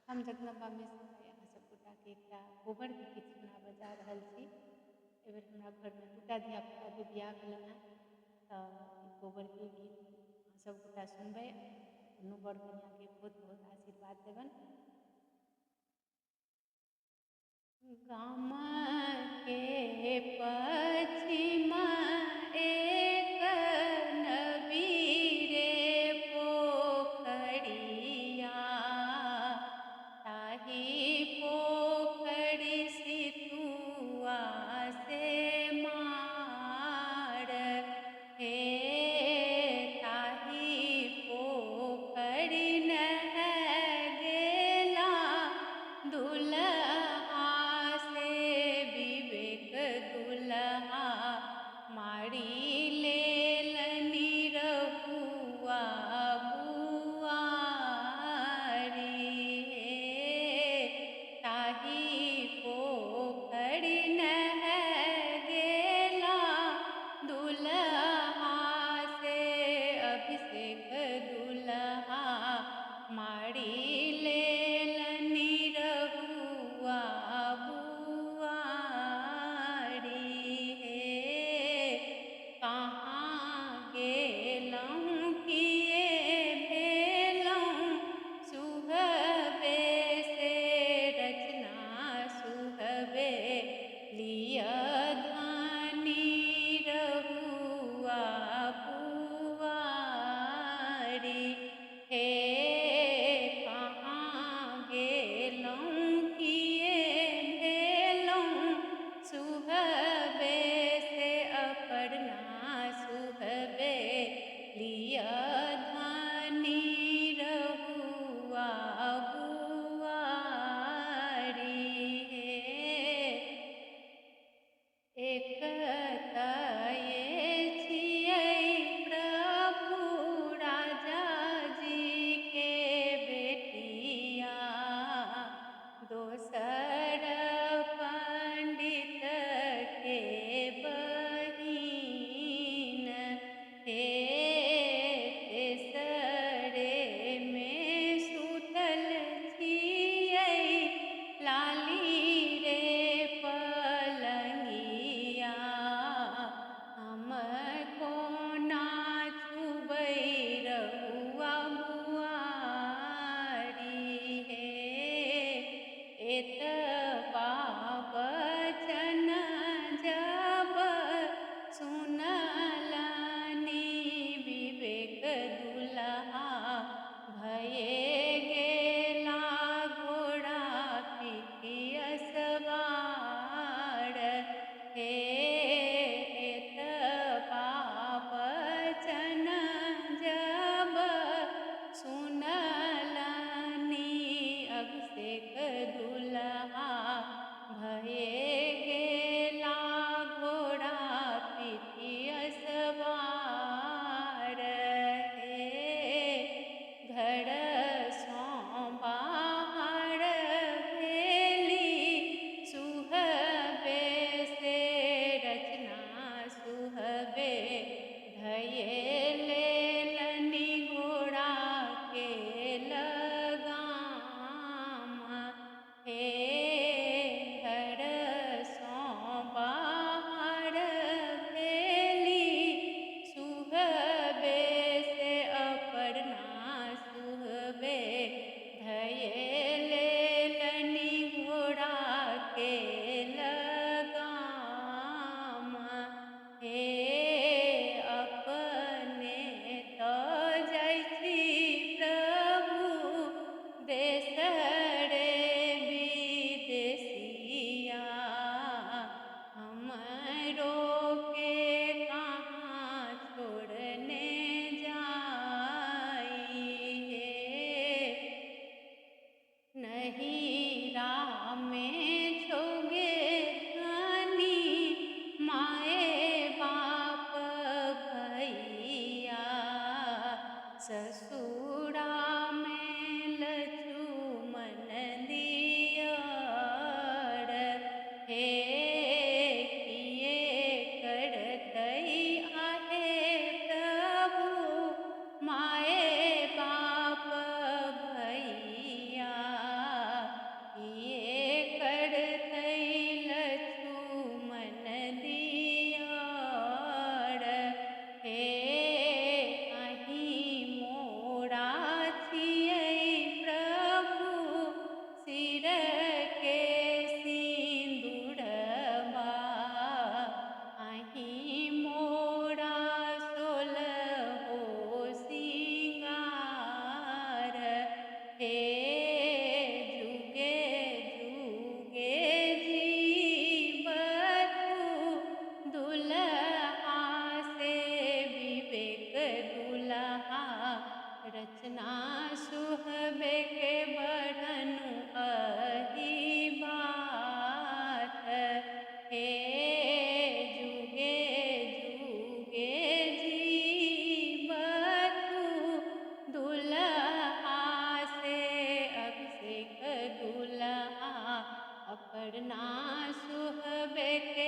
हम जगदम्बा मिश्र अहाँ सब गोटाके एकटा कोबरके गीत सुनाबऽ जा रहल छी। एहि बेर हमरा घरमे दूटा धियापुताके बियाह भेलनि हेँ, तऽ ई कोबरके गीत अहाँ सब गोटा सुनबै। दुनू बर कनियाँके बहुत बहुत आशीर्वाद देबनि। गामके पश्चिम एक नबीरे पोखरिया, ताही पोखरि सितुआ से मार हे, ताही पोखरि नह गेला दुल्हा से विवेक दुल्हा, मारी लेलनि रहुआ बुआरी हे, ताही पोखरि नह गेला दुल्हा से अभिषेक दुल्हा, मारी लेलनि रहुआ बुआरी हे। कहाँ गेलहुँ किए भेलहुँ सुहबे से रचना सुहबे, लिअ ध्यानी रहुआ बुआरी हे। कहाँ गेलहुँ किए भेलहुँ सुहबे से अपर्णा सुहबे, लिअ ध्यानी रहुआ बुआरी हे। एक तये छियै प्रभु राजा जी के बेटिया, दोसर पंडित के बहिन हे। तेसरे में सुतल छियै लाली रे पलंगिया, हम कोना छुबै रहुआ बुआरी हे। एतबा वचन जब सुनलनि विवेक दुल्हा, भये गेला घोड़ा पीठिया सवार हे। एतबा वचन जब सुनलनि अभिषेक दुल्हा, भये गेला घोड़ा पीठिया सवार हे। घर सँ बाहर भेली सुहबे से रचना सुहबे, धये लेलनि घोड़ा के लगाम हे। घर सँ बाहर भेली सुहबे से अपर्णा सुहबे, धये लेलनि घोड़ा के लगाम हे। अपने तऽ जाइ छी प्रभु देशरे विदेशिया, हमरो के कहाँ छोड़ने जाई हे। नहिरा में छोगे धनी माए बाप भैया, ससुरा में लछुमन दियर हे। किए करतै आहे प्रभु माए बाप भैया, सपना सुहबे के बढ़नु अही बात। हे जुगे जुगे जीवतु दुल्हा से अभिषेक दुल्हा अपना सुहबे के